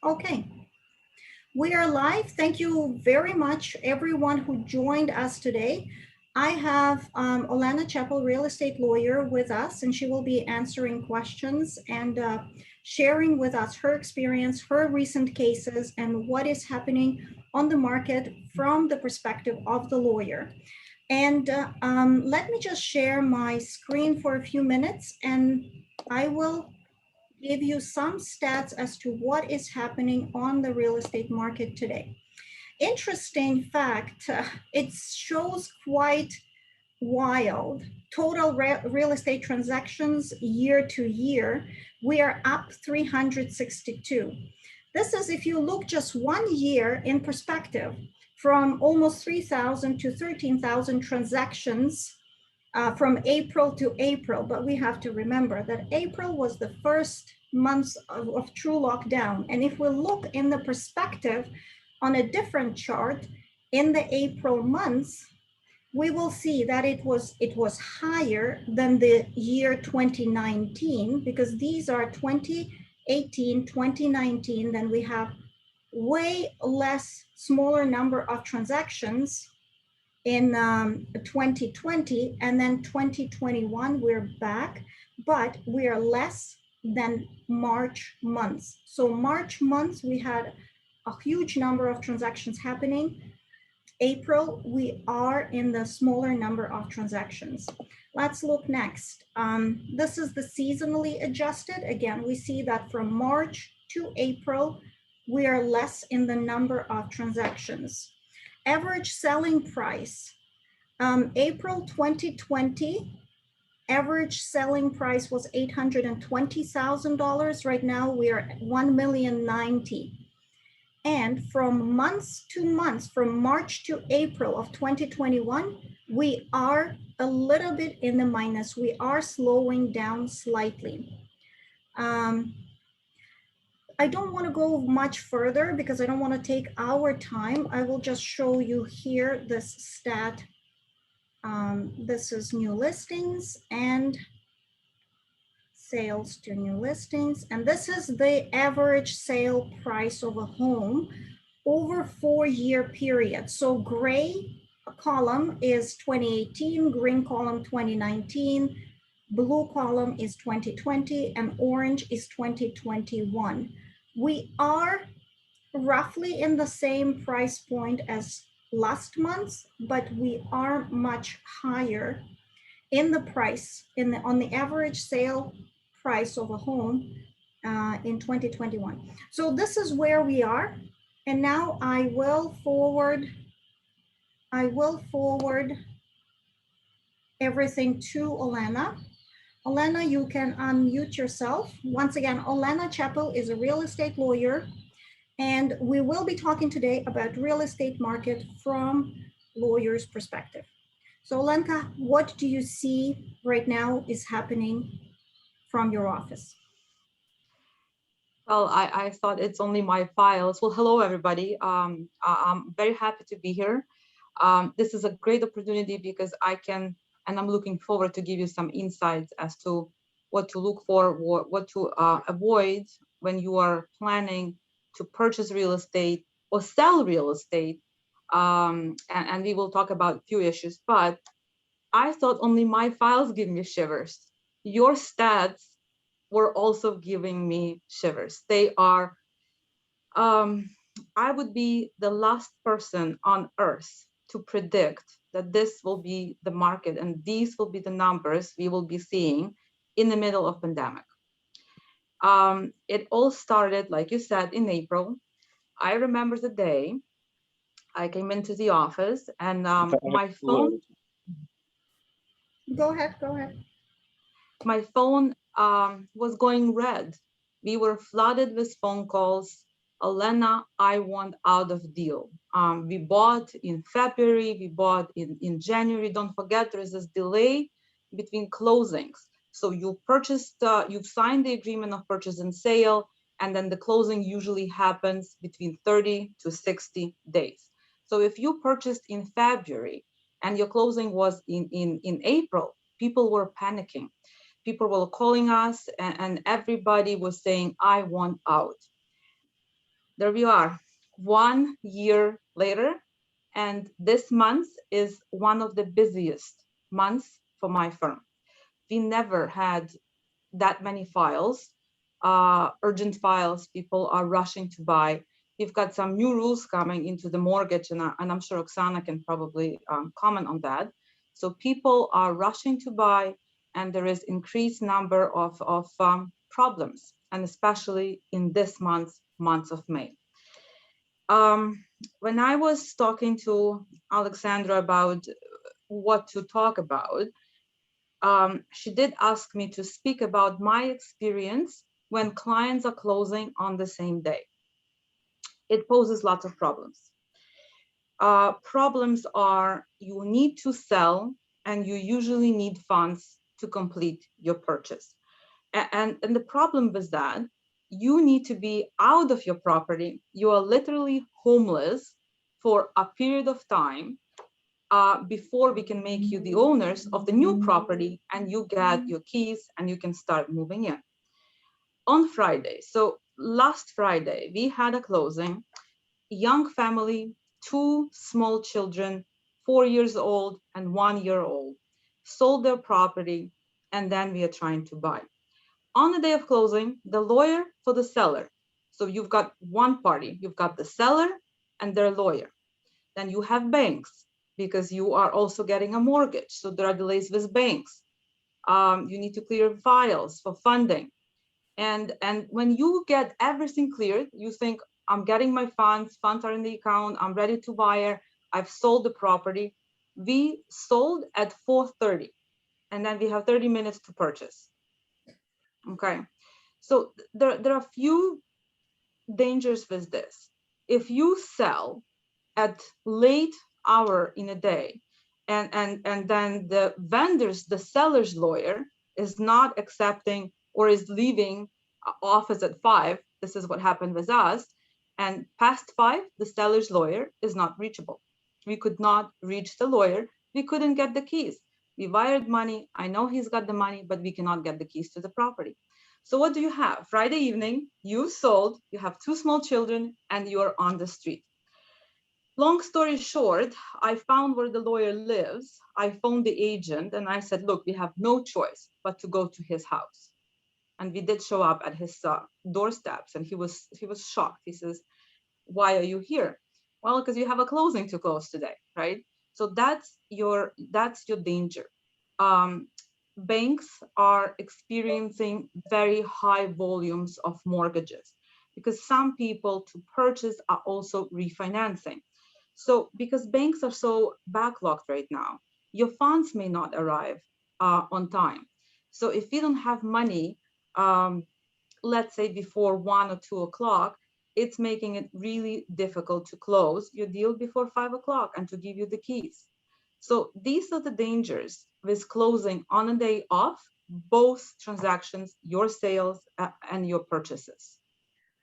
Okay, we are live. Thank you very much, everyone who joined us today. I have Olena Chepil, real estate lawyer, with us, and she will be answering questions and sharing with us her experience, her recent cases, and what is happening on the market from the perspective of the lawyer. And let me just share my screen for a few minutes, and I will give you some stats as to what is happening on the real estate market today. Interesting fact, it shows quite wild. Total real estate transactions year to year, we are up 362. This is if you look just 1 year in perspective, from almost 3,000 to 13,000 transactions from April to April, but we have to remember that April was the first month of true lockdown. And if we look in the perspective on a different chart in the April months, we will see that it was higher than the year 2019, because these are 2018, 2019, then we have way less, smaller number of transactions in 2020, and then 2021 we're back, but we are less than March months. So March months we had a huge number of transactions happening. April we are in the smaller number of transactions. Let's look next. This is the seasonally adjusted. Again, we see that from March to April we are less in the number of transactions. Average selling price, April 2020, average selling price was $820,000. Right now we are at $1,090,000. And from months to months, from March to April of 2021, we are a little bit in the minus. We are slowing down slightly. I don't want to go much further because I don't want to take our time. I will just show you here this stat. This is new listings and sales to new listings. And this is the average sale price of a home over 4-year period. So gray column is 2018, green column 2019, blue column is 2020, and orange is 2021. We are roughly in the same price point as last month, but we are much higher in the price, on the average sale price of a home in 2021. So this is where we are. And now I will forward everything to Olena. Olena, you can unmute yourself. Once again, Olena Chepil is a real estate lawyer, and we will be talking today about real estate market from lawyer's perspective. So Olenka, what do you see right now is happening from your office? Well, I thought it's only my files. Well, hello, everybody. I'm very happy to be here. This is a great opportunity because I can, and I'm looking forward to give you some insights as to what to look for, what to avoid when you are planning to purchase real estate or sell real estate. And we will talk about a few issues, but I thought only my files give me shivers. Your stats were also giving me shivers. They are, I would be the last person on earth to predict that this will be the market and these will be the numbers we will be seeing in the middle of pandemic. It all started, like you said, in April. I remember the day I came into the office and my phone. Go ahead. My phone was going red. We were flooded with phone calls. Olena, I want out of deal. We bought in February, we bought in January. Don't forget, there is this delay between closings. So you purchased, you've signed the agreement of purchase and sale, and then the closing usually happens between 30 to 60 days. So if you purchased in February and your closing was in April, people were panicking. People were calling us and everybody was saying, I want out. there we are, 1 year later, and this month is one of the busiest months for my firm. We never had that many files, urgent files. People are rushing to buy. We've got some new rules coming into the mortgage, and I'm sure Oksana can probably comment on that. So people are rushing to buy, and there is increased number of problems, and especially in this month of May. When I was talking to Alexandra about what to talk about, she did ask me to speak about my experience when clients are closing on the same day. It poses lots of problems. Problems are you need to sell, and you usually need funds to complete your purchase. And the problem with that, you need to be out of your property. You are literally homeless for a period of time before we can make you the owners of the new property, and you get your keys and you can start moving in. On Friday, so last Friday, we had a closing, young family, 2 small children, 4 years old and 1 year old, sold their property, and then we are trying to buy. On the day of closing, the lawyer for the seller. So you've got one party, you've got the seller and their lawyer. Then you have banks, because you are also getting a mortgage. So there are delays with banks. You need to clear files for funding. And when you get everything cleared, you think, I'm getting my funds are in the account, I'm ready to buy, I've sold the property. We sold at 4:30, and then we have 30 minutes to purchase. Okay. So there are a few dangers with this. If you sell at late hour in a day, and then the vendors, the seller's lawyer is not accepting or is leaving office at 5, this is what happened with us, and past 5, the seller's lawyer is not reachable. We could not reach the lawyer. We couldn't get the keys. We wired money. I know he's got the money, but we cannot get the keys to the property. So what do you have? Friday evening, you sold, you have 2 small children, and you are on the street. Long story short, I found where the lawyer lives. I phoned the agent and I said, look, we have no choice but to go to his house. And we did show up at his doorsteps, and he was shocked. He says, why are you here? Well, because you have a closing to close today, right? So that's your danger. Banks are experiencing very high volumes of mortgages because some people to purchase are also refinancing. So because banks are so backlogged right now, your funds may not arrive on time. So if you don't have money, let's say before 1 or 2 o'clock, it's making it really difficult to close your deal before 5 o'clock and to give you the keys. So these are the dangers with closing on a day off, both transactions, your sales and your purchases.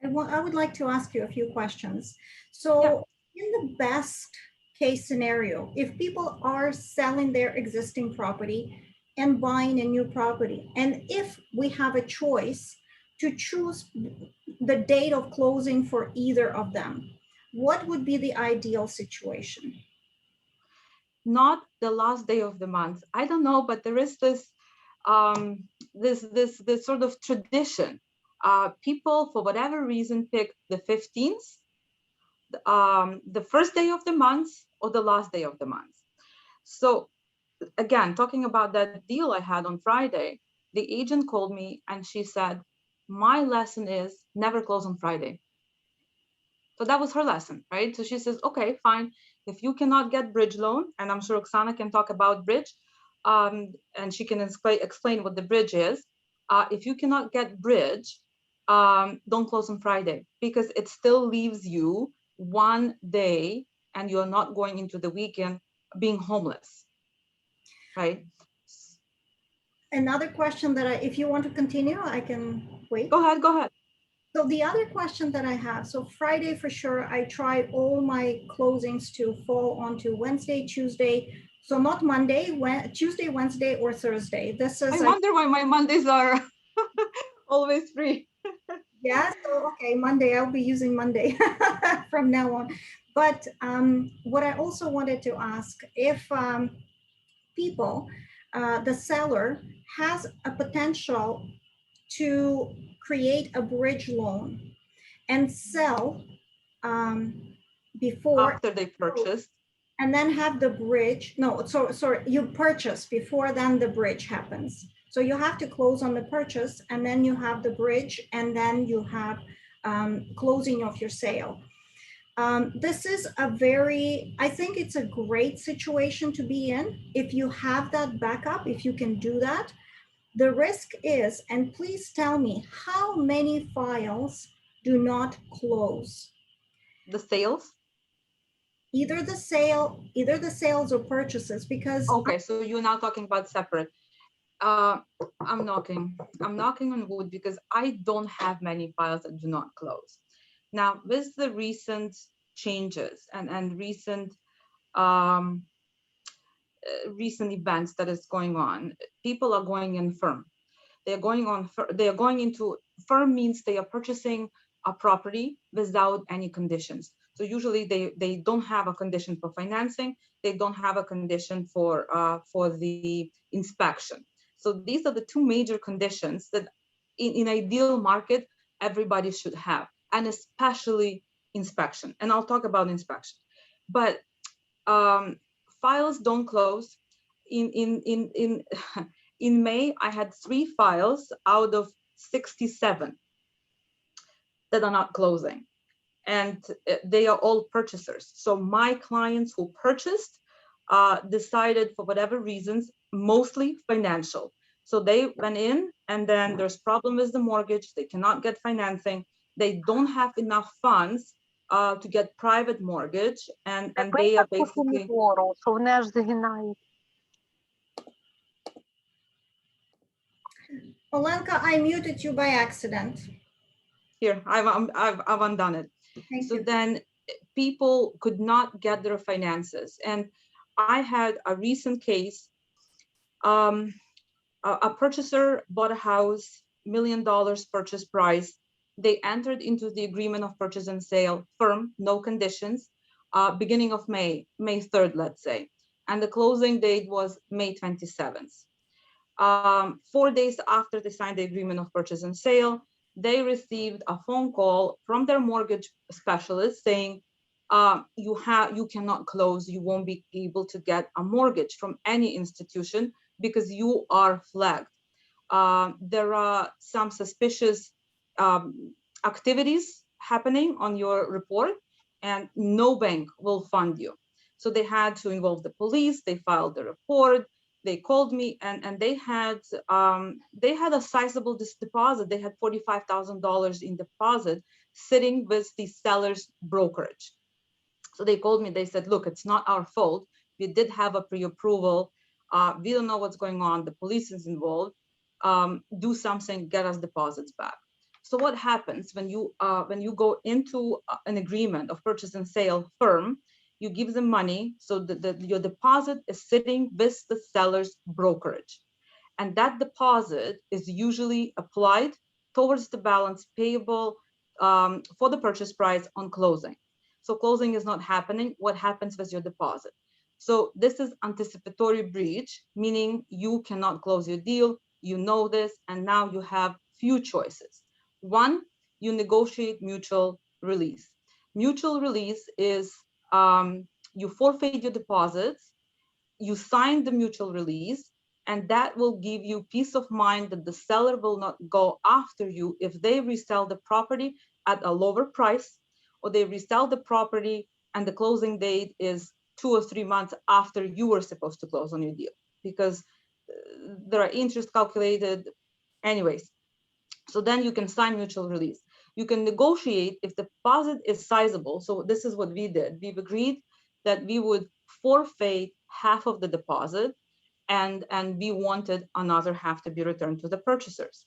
I would like to ask you a few questions. So in the best case scenario, if people are selling their existing property and buying a new property, and if we have a choice to choose the date of closing for either of them, what would be the ideal situation? Not the last day of the month. I don't know, but there is this this sort of tradition. People, for whatever reason, pick the 15th, the first day of the month, or the last day of the month. So again, talking about that deal I had on Friday, the agent called me and she said, my lesson is never close on Friday. So that was her lesson, right? So she says, okay, fine. If you cannot get bridge loan, and I'm sure Oksana can talk about bridge, and she can explain what the bridge is. If you cannot get bridge, don't close on Friday, because it still leaves you 1 day and you're not going into the weekend being homeless, right? Another question that if you want to continue, I can wait. Go ahead. So the other question that I have, so Friday for sure, I try all my closings to fall onto Wednesday, Tuesday. So not Monday, Tuesday, Wednesday, or Thursday. This is I wonder why my Mondays are always free. Yeah, so okay, Monday, I'll be using Monday from now on. But what I also wanted to ask, if people, the seller has a potential to create a bridge loan and sell um, before, After they purchased, and then have the bridge. No, so sorry, you purchase before then the bridge happens. So you have to close on the purchase, and then you have the bridge, and then you have closing of your sale. This is a very, I think it's a great situation to be in if you have that backup, if you can do that. The risk is, and please tell me, how many files do not close? the sales. Either the sales or purchases, because Okay, so you're now talking about separate. Uh, I'm knocking on wood because I don't have many files that do not close. Now, with the recent changes and um, recent events that is going on, people are going in firm. They are going into firm means they are purchasing a property without any conditions. So usually they don't have a condition for financing. They don't have a condition for the inspection. So these are the two major conditions that in ideal market everybody should have, and especially inspection. And I'll talk about inspection. But um, files don't close. In in May, I had 3 files out of 67 that are not closing, and they are all purchasers. So my clients who purchased decided for whatever reasons, mostly financial. So they went in, and then there's problem with the mortgage. They cannot get financing. They don't have enough funds to get private mortgage, and Тебе they are таку basically помідору, що вони аж згинають. Olenka, I muted you by accident. here. I've undone it. Thank So you. then people could not get their finances, and I had a recent case. Um, a purchaser bought a house, $1 million purchase price. They entered into the agreement of purchase and sale, firm, no conditions, beginning of May 3rd, let's say. And the closing date was May 27th. 4 days after they signed the agreement of purchase and sale, they received a phone call from their mortgage specialist saying, you cannot close, you won't be able to get a mortgage from any institution because you are flagged. There are some suspicious activities happening on your report, and no bank will fund you. So they had to involve the police. They filed the report. They called me, and they had a sizable deposit. They had $45,000 in deposit sitting with the seller's brokerage. So they called me. They said, "Look, it's not our fault. We did have a pre-approval. We don't know what's going on. The police is involved. Do something. Get us deposits back." So what happens when you go into an agreement of purchase and sale firm? You give them money, so that your deposit is sitting with the seller's brokerage, and that deposit is usually applied towards the balance payable for the purchase price on closing. So closing is not happening. What happens with your deposit? So this is anticipatory breach, meaning you cannot close your deal. You know this, and now you have few choices. One, you negotiate mutual release. Mutual release is you forfeit your deposits, you sign the mutual release, and that will give you peace of mind that the seller will not go after you if they resell the property at a lower price, or they resell the property and the closing date is 2 or 3 months after you were supposed to close on your deal, because there are interest calculated anyways. So then you can sign mutual release. You can negotiate if the deposit is sizable. So this is what we did. We've agreed that we would forfeit half of the deposit, and we wanted another half to be returned to the purchasers.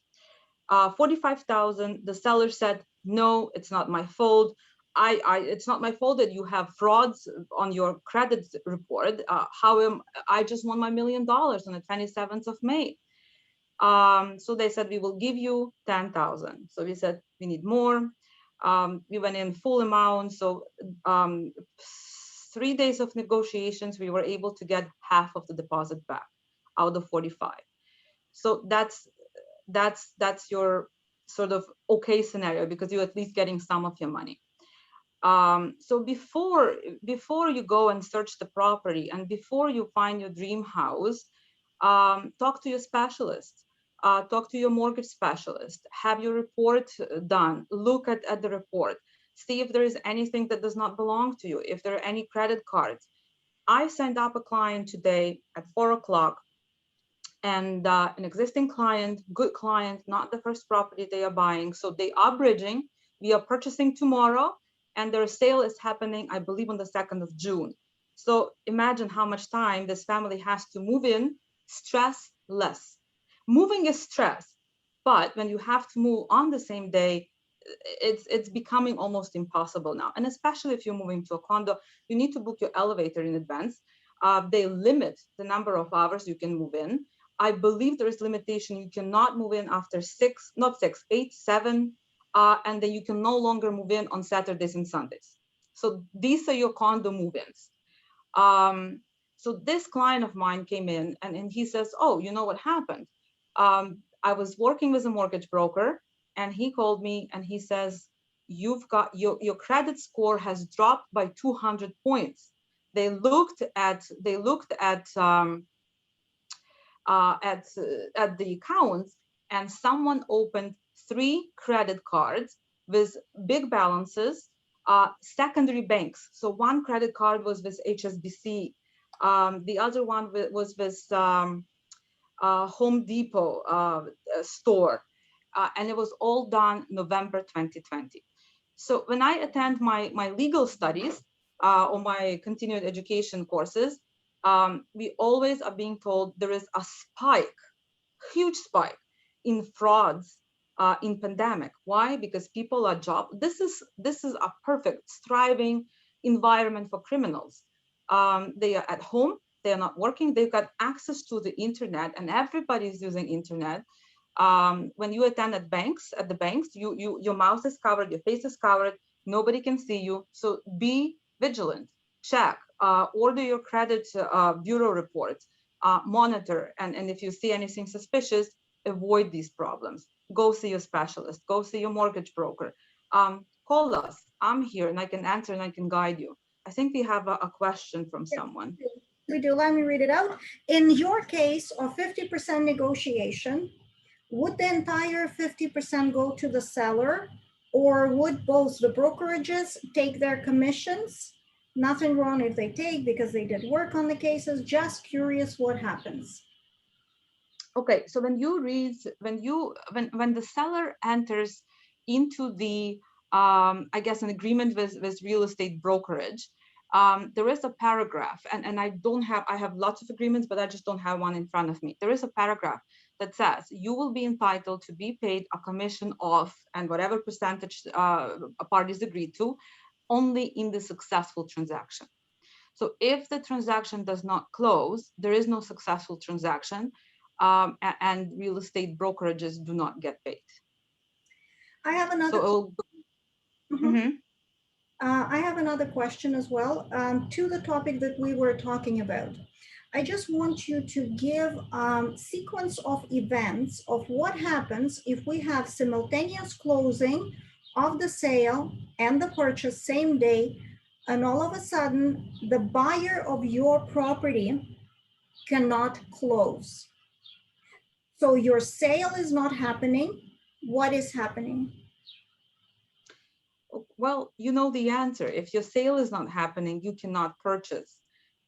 45,000, the seller said, "No, it's not my fault. It's not my fault that you have frauds on your credit report. I just won my $1 million on the 27th of May." So they said, "We will give you 10,000. So we said, we need more. We went in full amount. So 3 days of negotiations, we were able to get half of the deposit back out of 45. So that's your sort of okay scenario, because you're at least getting some of your money. So before you go and search the property and before you find your dream house, talk to your specialist, talk to your mortgage specialist, have your report done, look at the report, see if there is anything that does not belong to you, if there are any credit cards. I signed up a client today at 4 o'clock, and an existing client, good client, not the first property they are buying. So they are bridging. We are purchasing tomorrow, and their sale is happening, I believe, on the 2nd of June. So imagine how much time this family has to move in, stress less. Moving is stress, but when you have to move on the same day, it's becoming almost impossible now. And especially if you're moving to a condo, you need to book your elevator in advance. They limit the number of hours you can move in. I believe there is limitation. You cannot move in after 6, not 6, 8, 7, and then you can no longer move in on Saturdays and Sundays. So these are your condo move-ins. So this client of mine came in and he says, oh, you know what happened? I was working with a mortgage broker, and he called me and he says, you've got your credit score has dropped by 200 points. They looked at the accounts, and someone opened 3 credit cards with big balances, secondary banks. So one credit card was with HSBC, the other one was with Home Depot store, and it was all done November 2020. So when I attend my legal studies or my continued education courses, we always are being told there is a spike, huge spike in frauds in pandemic. Why? Because people are this is a perfect thriving environment for criminals. They are at home, they're not working, they've got access to the internet, and everybody's using internet. When you attend at the banks, your mouth is covered, your face is covered, nobody can see you. So be vigilant, check, order your credit bureau reports, monitor, and if you see anything suspicious, avoid these problems. Go see your specialist, go see your mortgage broker. Call us. I'm here and I can answer and I can guide you. I think we have a question from someone. We do. Let me read it out. In your case of 50% negotiation, would the entire 50% go to the seller, or would both the brokerages take their commissions? Nothing wrong if they take, because they did work on the cases. Just curious what happens. Okay, so when the seller enters into the I guess an agreement with real estate brokerage, there is a paragraph, and I have lots of agreements, but I just don't have one in front of me. There is a paragraph that says you will be entitled to be paid a commission of, and whatever percentage parties agreed to, only in the successful transaction. So if the transaction does not close, there is no successful transaction, and real estate brokerages do not get paid. I have another. So I have another question as well, to the topic that we were talking about. I just want you to give sequence of events of what happens if we have simultaneous closing of the sale and the purchase same day, and all of a sudden the buyer of your property cannot close. So your sale is not happening. What is happening? Well, you know the answer. If your sale is not happening, you cannot purchase.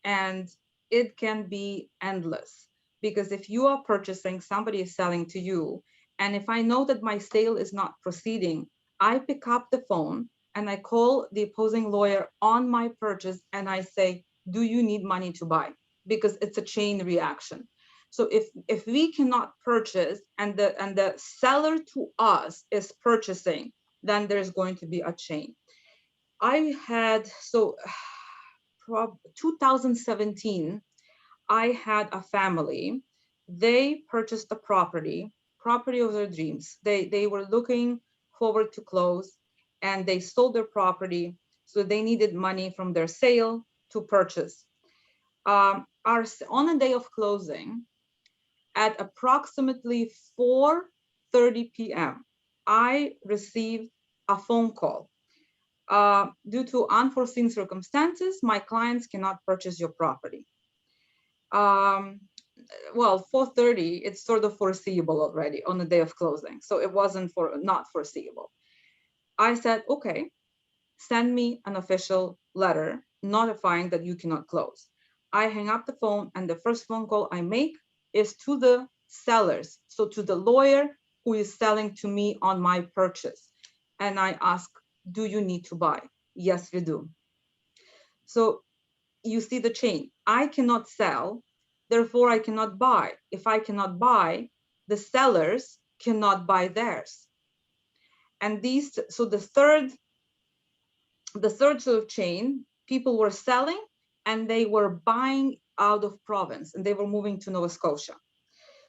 And it can be endless, because if you are purchasing, somebody is selling to you. And if I know that my sale is not proceeding, I pick up the phone and I call the opposing lawyer on my purchase and I say, do you need money to buy? Because it's a chain reaction. So if we cannot purchase and the seller to us is purchasing, then there's going to be a chain. I had, 2017, I had a family. They purchased a property of their dreams. They were looking forward to close, and they sold their property, so they needed money from their sale to purchase. On a day of closing, at approximately 4:30 p.m., I received a phone call. Due to unforeseen circumstances, my clients cannot purchase your property. Well, 4:30, it's sort of foreseeable already on the day of closing. So it wasn't not foreseeable. I said, okay, send me an official letter notifying that you cannot close. I hang up the phone, and the first phone call I make is to the sellers. So to the lawyer who is selling to me on my purchase. And I ask, do you need to buy? Yes, we do. So you see the chain. I cannot sell, therefore I cannot buy. If I cannot buy, the sellers cannot buy theirs. And so the third sort of chain, people were selling and they were buying out of province and they were moving to Nova Scotia.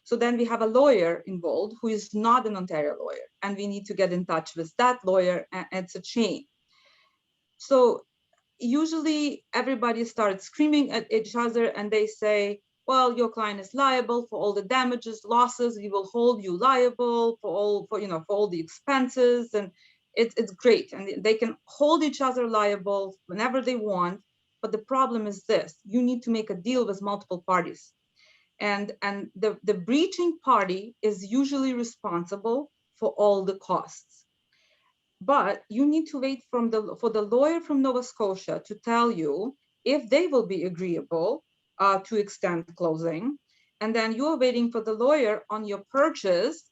So then we have a lawyer involved who is not an Ontario lawyer, and we need to get in touch with that lawyer, and it's a chain. So usually everybody starts screaming at each other and they say, well, your client is liable for all the damages, losses, we will hold you liable for all the expenses, and it's great, and they can hold each other liable whenever they want. But the problem is this: you need to make a deal with multiple parties, and the breaching party is usually responsible for all the costs. But you need to wait for the lawyer from Nova Scotia to tell you if they will be agreeable to extend closing. And then you are waiting for the lawyer on your purchase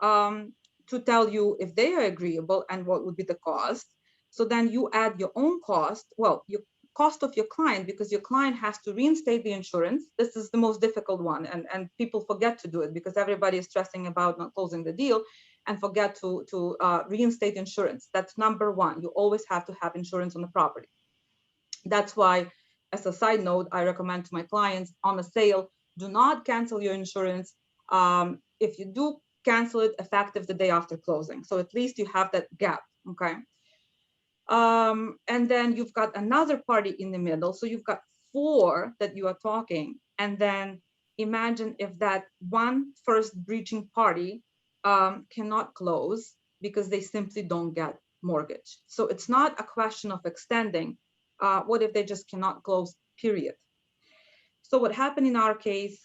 to tell you if they are agreeable and what would be the cost. So then you add your own cost, well, your cost of your client, because your client has to reinstate the insurance. This is the most difficult one, and people forget to do it because everybody is stressing about not closing the deal and forget to reinstate insurance. That's number one. You always have to have insurance on the property. That's why, as a side note, I recommend to my clients on a sale, do not cancel your insurance. If you do, cancel it effective the day after closing. So at least you have that gap, okay? And then you've got another party in the middle. So you've got four that you are talking. And then imagine if that one first breaching party cannot close because they simply don't get mortgage. So it's not a question of extending. What if they just cannot close, period? So what happened in our case,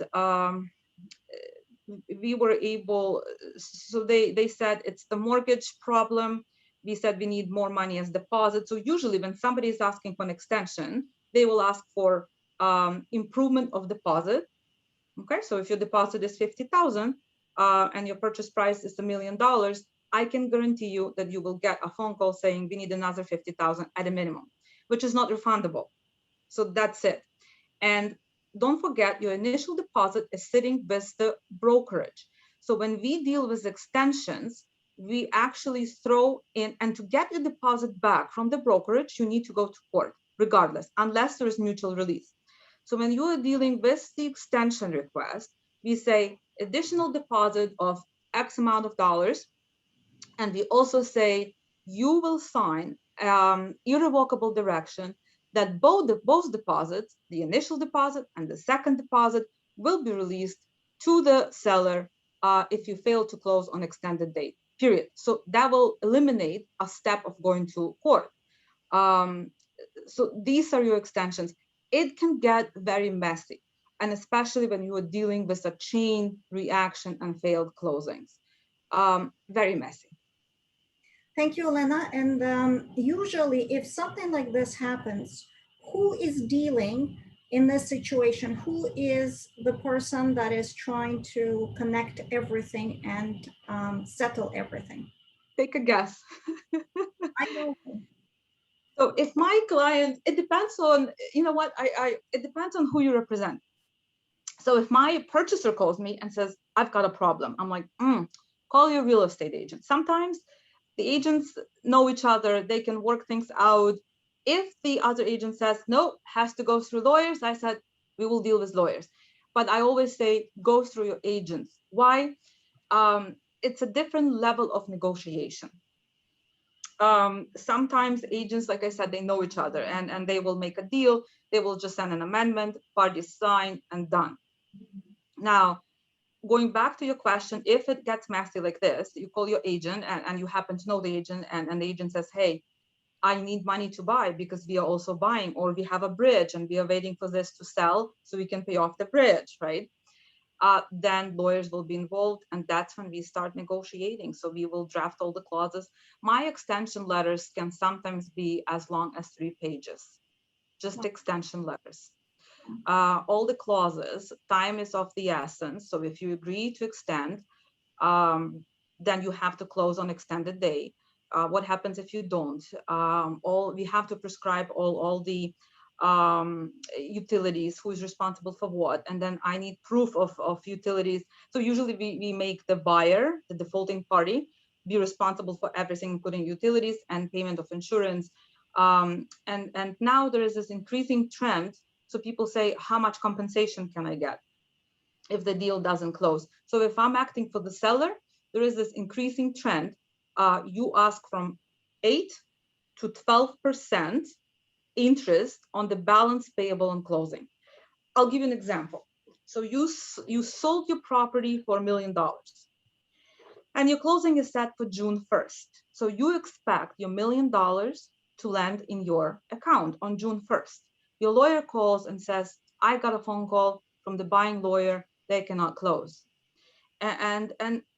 we were able, so they said it's the mortgage problem. We said we need more money as deposit. So usually when somebody is asking for an extension, they will ask for improvement of deposit. Okay, so if your deposit is 50,000 and your purchase price is $1 million, I can guarantee you that you will get a phone call saying we need another 50,000 at a minimum, which is not refundable. So that's it. And don't forget, your initial deposit is sitting with the brokerage. So when we deal with extensions, we actually throw in, and to get your deposit back from the brokerage, you need to go to court regardless, unless there is mutual release. So when you are dealing with the extension request, we say additional deposit of X amount of dollars. And we also say you will sign irrevocable direction that both deposits, the initial deposit and the second deposit, will be released to the seller if you fail to close on extended date, period. So that will eliminate a step of going to court. So these are your extensions. It can get very messy, and especially when you are dealing with a chain reaction and failed closings. Very messy. Thank you, Olena. And usually, if something like this happens, who is dealing in this situation? Who is the person that is trying to connect everything and settle everything? Take a guess. I know. So if my client, it depends on, you know what, it depends on who you represent. So if my purchaser calls me and says, I've got a problem, I'm like, call your real estate agent. Sometimes the agents know each other, they can work things out. If the other agent says, no, has to go through lawyers, I said, we will deal with lawyers. But I always say, go through your agents. Why? It's a different level of negotiation. Sometimes agents, like I said, they know each other, and they will make a deal. They will just send an amendment, parties sign, and done. Now, going back to your question, if it gets messy like this, you call your agent, and you happen to know the agent, and the agent says, hey, I need money to buy because we are also buying, or we have a bridge and we are waiting for this to sell so we can pay off the bridge, right? Then lawyers will be involved, and that's when we start negotiating. So we will draft all the clauses. My extension letters can sometimes be as long as 3 pages, just extension letters. All the clauses, time is of the essence. So if you agree to extend, then you have to close on extended day. What happens if you don't? We have to prescribe all the utilities, who is responsible for what, and then I need proof of utilities. So usually we make the buyer, the defaulting party, be responsible for everything, including utilities and payment of insurance. And now there is this increasing trend. So people say, how much compensation can I get if the deal doesn't close? So if I'm acting for the seller, there is this increasing trend. You ask from 8 to 12% interest on the balance payable on closing. I'll give you an example. So you sold your property for $1 million, and your closing is set for June 1st. So you expect your $1 million to land in your account on June 1st. Your lawyer calls and says, I got a phone call from the buying lawyer, they cannot close. And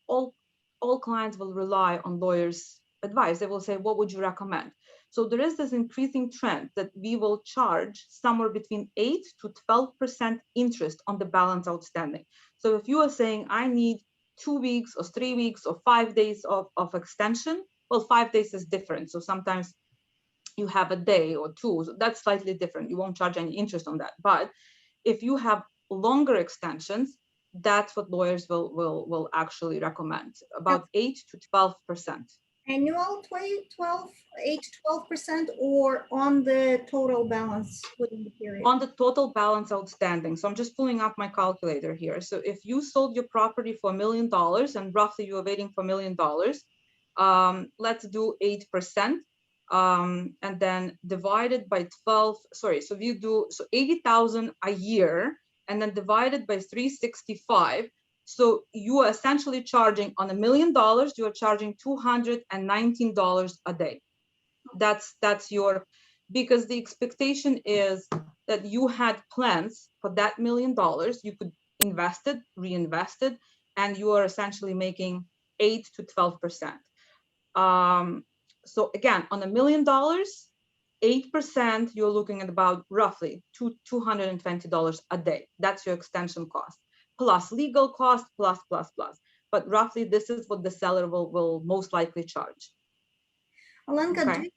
all clients will rely on lawyers' advice. They will say, what would you recommend? So there is this increasing trend that we will charge somewhere between 8 to 12% interest on the balance outstanding. So if you are saying, I need 2 weeks or 3 weeks or 5 days of extension, well, 5 days is different. So sometimes you have a day or two, so that's slightly different. You won't charge any interest on that. But if you have longer extensions, that's what lawyers will actually recommend, about 8 to 12%. Annual 12, 8 to 12%, or on the total balance within the period? On the total balance outstanding. So I'm just pulling up my calculator here. So if you sold your property for $1 million and roughly you are waiting for $1 million, let's do 8%. And then divided by 12, sorry, so we do, so 80,000 a year, and then divided by 365. So you are essentially charging on $1 million, you are charging $219 a day. That's your, because the expectation is that you had plans for that $1 million, you could invest it, reinvest it, and you are essentially making 8 to 12%. So again, on $1 million, 8%, you're looking at about roughly $220 a day. That's your extension cost, plus legal cost, plus. But roughly, this is what the seller will most likely charge. Alenka, Okay.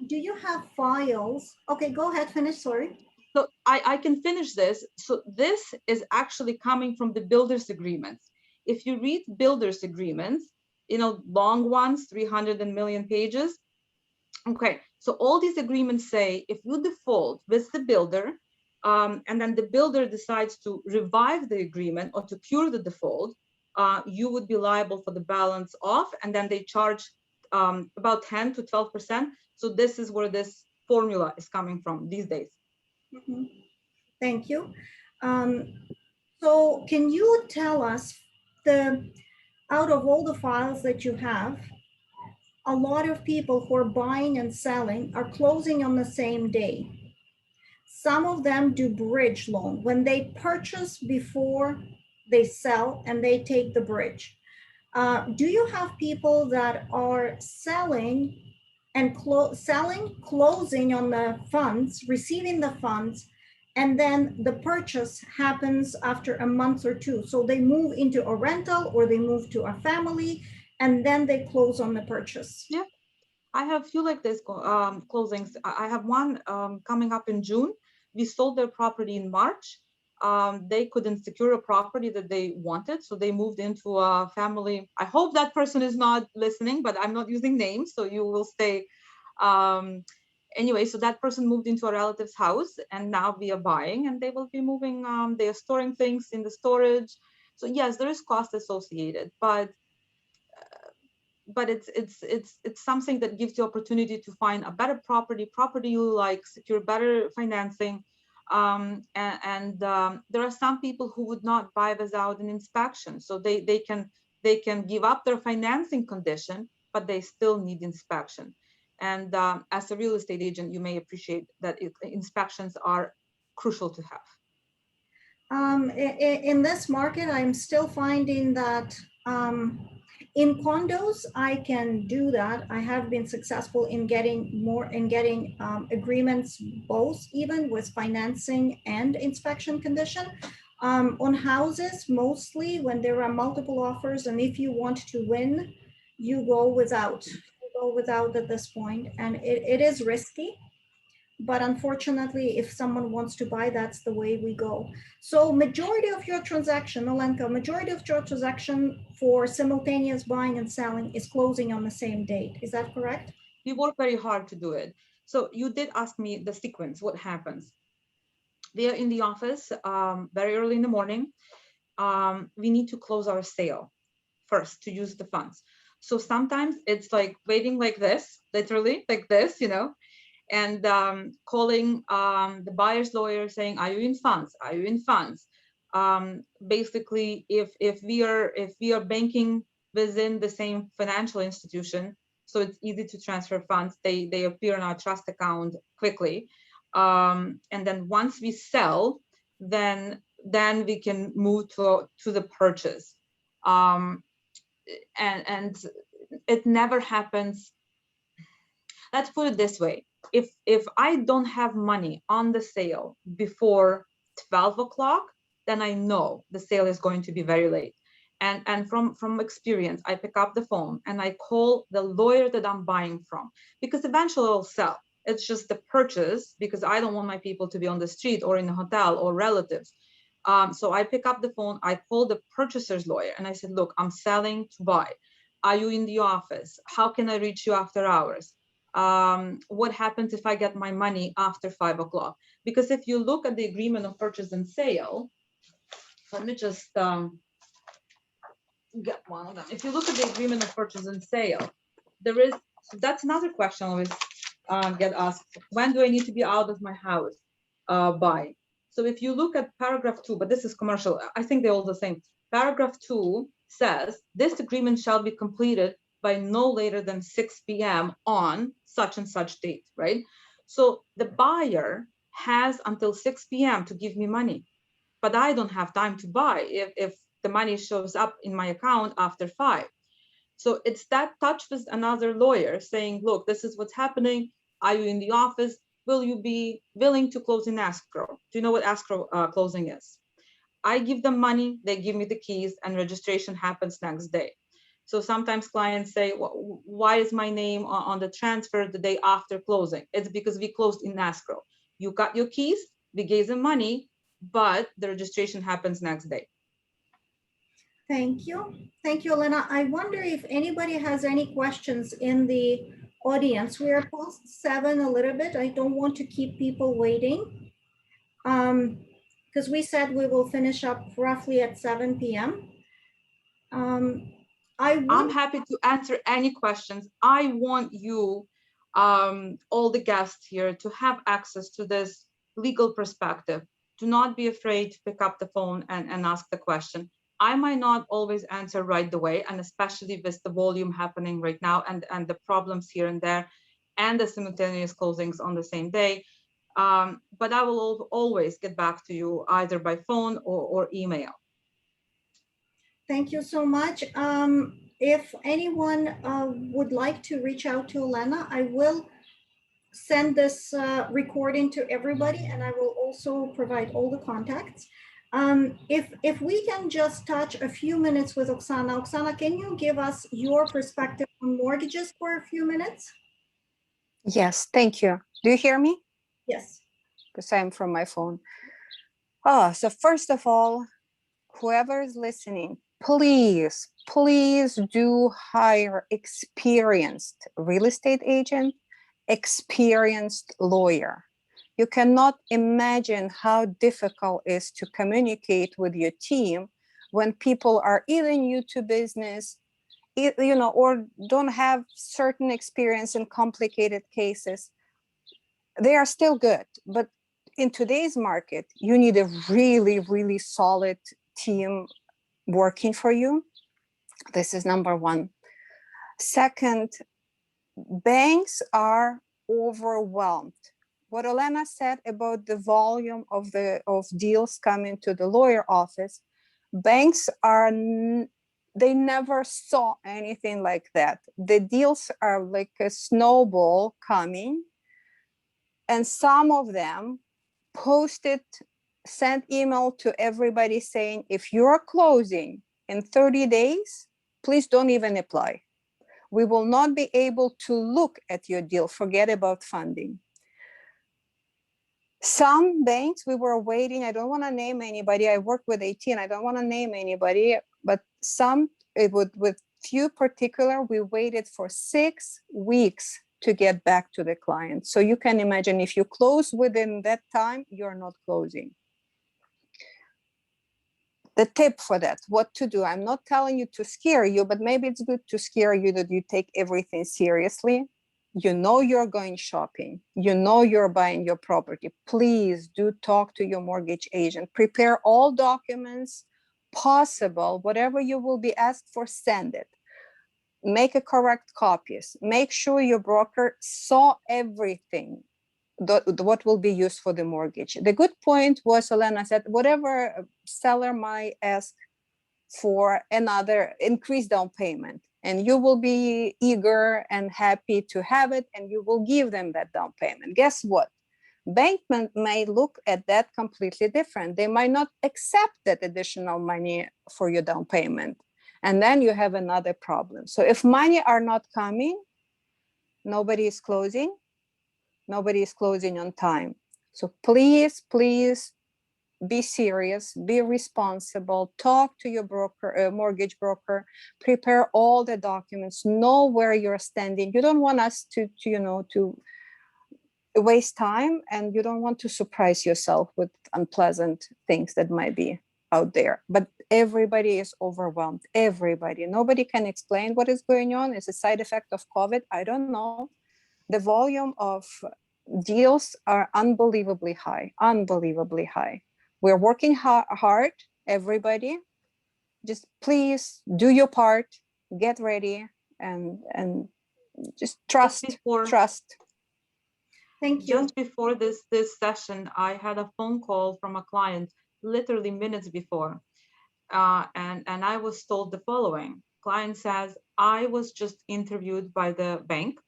do you have files? Okay, go ahead, finish, sorry. So I can finish this. So this is actually coming from the builder's agreements. If you read builder's agreements, long ones, 300 million pages. Okay, so all these agreements say if you default with the builder, and then the builder decides to revive the agreement or to cure the default, you would be liable for the balance off, and then they charge about 10 to 12%. So this is where this formula is coming from these days. Mm-hmm. Thank you. So can you tell us, out of all the files that you have, a lot of people who are buying and selling are closing on the same day. Some of them do bridge loan when they purchase before they sell and they take the bridge. Do you have people that are selling and closing on the funds, receiving the funds, and then the purchase happens after a month or two? So they move into a rental or they move to a family and then they close on the purchase. Yeah, I have a few like this closings. I have one coming up in June. We sold their property in March. They couldn't secure a property that they wanted, so they moved into a family. I hope that person is not listening, but I'm not using names, so you will stay. Anyway, so that person moved into a relative's house, and now we are buying, and they will be moving. They are storing things in the storage. So yes, there is cost associated, but but it's something that gives you opportunity to find a better property you like, secure better financing. There are some people who would not buy without an inspection, so they can give up their financing condition, but they still need inspection. And as a real estate agent, you may appreciate that inspections are crucial to have. In this market, I'm still finding that in condos, I can do that. I have been successful in getting agreements, both even with financing and inspection condition. On houses, mostly when there are multiple offers, and if you want to win, you go without. You go without at this point, and it is risky. But unfortunately, if someone wants to buy, that's the way we go. So majority of your transaction, Olenka, majority of your transaction for simultaneous buying and selling is closing on the same date. Is that correct? We work very hard to do it. So you did ask me the sequence, what happens. We are in the office very early in the morning. We need to close our sale first to use the funds. So sometimes it's like waiting like this, literally like this, and calling the buyer's lawyer saying, are you in funds? Are you in funds? Basically, if we are banking within the same financial institution, so it's easy to transfer funds. They appear in our trust account quickly. And then once we sell, then we can move to the purchase. And it never happens. Let's put it this way. If I don't have money on the sale before 12 o'clock, then I know the sale is going to be very late. And from experience, I pick up the phone and I call the lawyer that I'm buying from, because eventually I'll sell. It's just the purchase, because I don't want my people to be on the street or in a hotel or relatives. So I pick up the phone, I call the purchaser's lawyer and I said, look, I'm selling to buy. Are you in the office? How can I reach you after hours? What happens if I get my money after 5 o'clock? Because if you look at the agreement of purchase and sale, let me just get one of them. If you look at the agreement of purchase and sale, there is, so that's another question I always get asked. When do I need to be out of my house by? So if you look at paragraph 2, but this is commercial, I think they're all the same. Paragraph 2 says, this agreement shall be completed by no later than 6 p.m. on such and such date, right? So the buyer has until 6 p.m. to give me money, but I don't have time to buy if the money shows up in my account after 5. So it's that touch with another lawyer saying, look, this is what's happening. Are you in the office? Will you be willing to close in escrow? Do you know what escrow closing is? I give them money, they give me the keys, and registration happens next day. So sometimes clients say, well, why is my name on the transfer the day after closing? It's because we closed in escrow. You got your keys, we gave them money, but the registration happens next day. Thank you. Thank you, Elena. I wonder if anybody has any questions in the audience. We are past 7 a little bit. I don't want to keep people waiting. Because we said we will finish up roughly at 7 p.m. I'm happy to answer any questions. I want you, all the guests here, to have access to this legal perspective. Do not be afraid to pick up the phone and ask the question. I might not always answer right away, and especially with the volume happening right now and the problems here and there, and the simultaneous closings on the same day. But I will always get back to you either by phone or email. Thank you so much. If anyone would like to reach out to Olena, I will send this recording to everybody, and I will also provide all the contacts. If we can just touch a few minutes with Oksana. Oksana, can you give us your perspective on mortgages for a few minutes? Yes, thank you. Do you hear me? Yes. Because I'm from my phone. So first of all, whoever is listening, please do hire experienced real estate agent, experienced lawyer. You cannot imagine how difficult it is to communicate with your team when people are either new to business, or don't have certain experience in complicated cases, they are still good. But in today's market, you need a really, really solid team working for you. This is number one. Second, banks are overwhelmed. What Olena said about the volume of deals coming to the lawyer office, banks they never saw anything like that. The deals are like a snowball coming, and some of them sent email to everybody saying, if you're closing in 30 days, please don't even apply. We will not be able to look at your deal. Forget about funding. Some banks, we were waiting. I don't want to name anybody. I work with 18. I don't want to name anybody, but some, with few particular, we waited for 6 weeks to get back to the client. So you can imagine, if you close within that time, you're not closing. The tip for that, what to do. I'm not telling you to scare you, but maybe it's good to scare you that you take everything seriously. You know you're going shopping. You know you're buying your property. Please do talk to your mortgage agent. Prepare all documents possible. Whatever you will be asked for, send it. Make a correct copies. Make sure your broker saw everything. What will be used for the mortgage. The good point was, Olena said, whatever seller might ask for another increased down payment, and you will be eager and happy to have it, and you will give them that down payment. Guess what? Bank may look at that completely different. They might not accept that additional money for your down payment. And then you have another problem. So if money are not coming, nobody is closing. Nobody is closing on time. So please, please be serious, be responsible, talk to your broker, mortgage broker, prepare all the documents, know where you're standing. You don't want us to waste time, and you don't want to surprise yourself with unpleasant things that might be out there. But everybody is overwhelmed. Everybody. Nobody can explain what is going on. It's a side effect of COVID. I don't know. The volume of deals are unbelievably high, unbelievably high. We're working hard, everybody. Just please do your part, get ready, and just trust. Thank you. Just before this session, I had a phone call from a client literally minutes before. And I was told the following. Client says, I was just interviewed by the bank.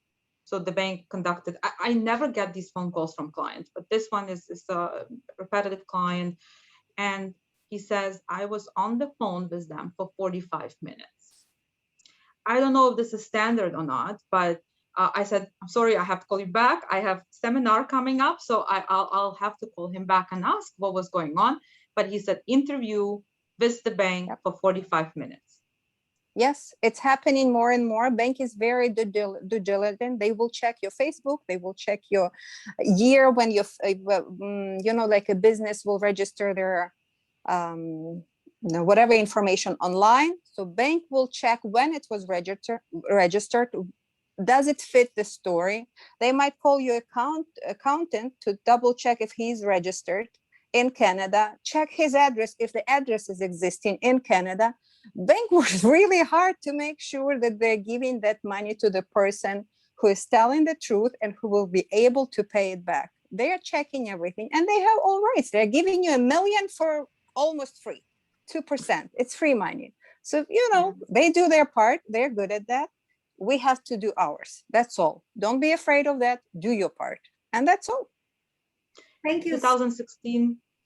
So the bank conducted, I never get these phone calls from clients, but this one is a repetitive client. And he says, I was on the phone with them for 45 minutes. I don't know if this is standard or not, but I said, I'm sorry, I have to call you back. I have seminar coming up, so I'll have to call him back and ask what was going on. But he said, interview with the bank for 45 minutes. Yes, it's happening more and more. Bank is very due diligent. They will check your Facebook. They will check your year when like a business will register their whatever information online. So bank will check when it was registered. Does it fit the story? They might call your accountant to double check if he's registered in Canada. Check his address if the address is existing in Canada. Bank works really hard to make sure that they're giving that money to the person who is telling the truth and who will be able to pay it back. They're checking everything, and they have all rights. They're giving you $1 million for almost free, 2%. It's free money. So, they do their part. They're good at that. We have to do ours. That's all. Don't be afraid of that. Do your part. And that's all. Thank you.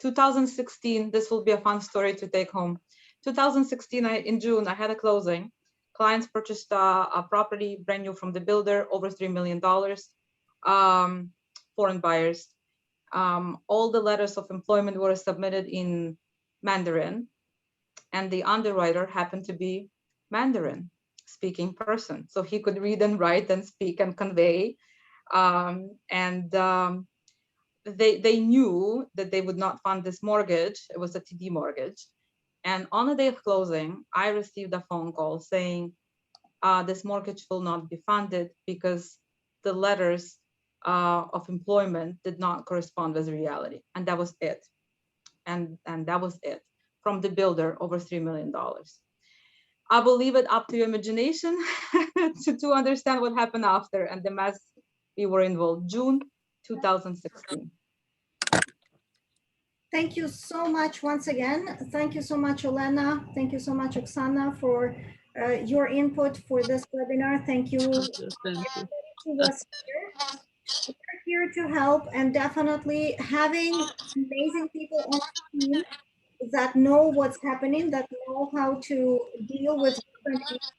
2016, this will be a fun story to take home. 2016, in June, I had a closing. Clients purchased a property brand new from the builder, over $3 million, foreign buyers. All the letters of employment were submitted in Mandarin, and the underwriter happened to be Mandarin speaking person. So he could read and write and speak and convey. They knew that they would not fund this mortgage. It was a TD mortgage. And on the day of closing, I received a phone call saying, this mortgage will not be funded because the letters of employment did not correspond with reality. And that was it. And that was it from the builder, over $3 million. I will leave it up to your imagination to understand what happened after and the mess we were involved. June 2016. Thank you so much once again. Thank you so much, Olena. Thank you so much, Oksana, for your input for this webinar. Thank you everybody who was here. We're here to help, and definitely having amazing people on the team that know what's happening, that know how to deal with different issues,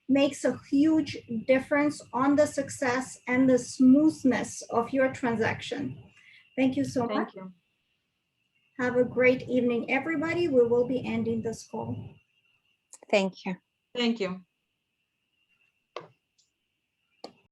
makes a huge difference on the success and the smoothness of your transaction. Thank you so much. Thank you. Have a great evening, everybody. We will be ending this call. Thank you. Thank you.